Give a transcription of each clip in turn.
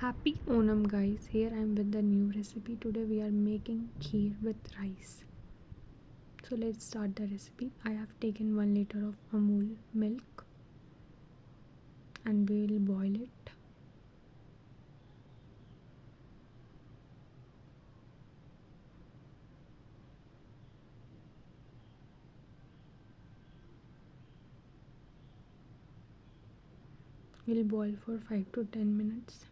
Happy Onam guys, here I am with the new recipe. Today we are making kheer with rice. So let's start the recipe. I have taken 1 liter of Amul milk and we will boil it. We'll boil for 5 to 10 minutes.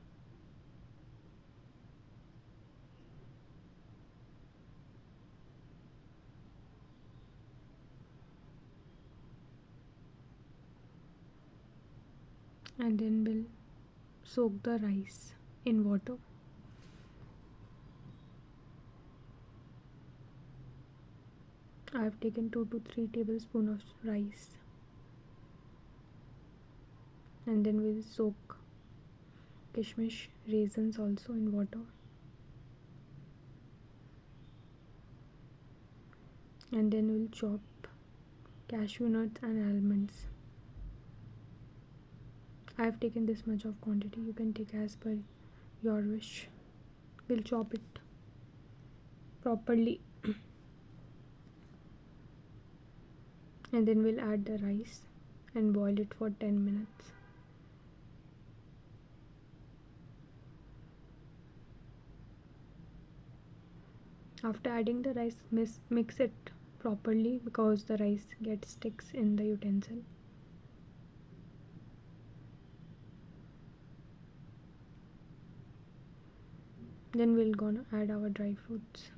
And then we'll soak the rice in water. I have taken 2 to 3 tablespoons of rice. And then we'll soak kishmish raisins also in water. And then we'll chop cashew nuts and almonds. I have taken this much of quantity, you can take as per your wish. We'll chop it properly and then we'll add the rice and boil it for 10 minutes. After adding the rice, mix it properly because the rice gets sticks in the utensil. Then we'll gonna add our dry fruits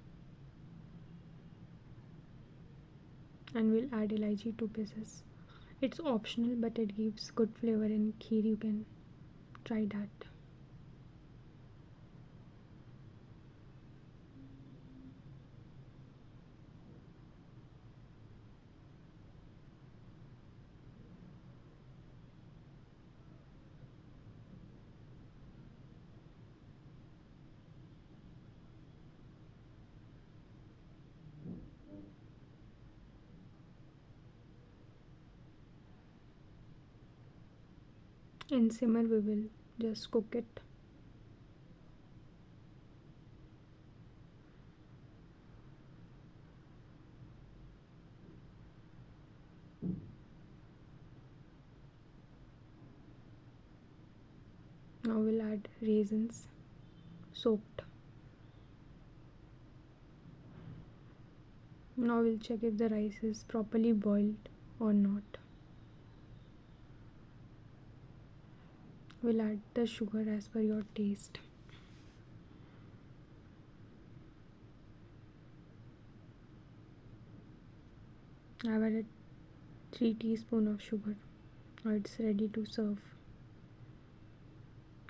and we'll add elaichi 2 pieces. It's optional but it gives good flavor in kheer, you can try that. In simmer we will just cook it. Now we'll add raisins soaked. Now we'll check if the rice is properly boiled or not. We'll add the sugar as per your taste. I've added 3 teaspoons of sugar. Now it's ready to serve.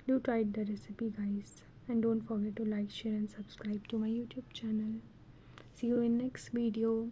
Do try the recipe guys and don't forget to like, share and subscribe to my YouTube channel. See you in next video.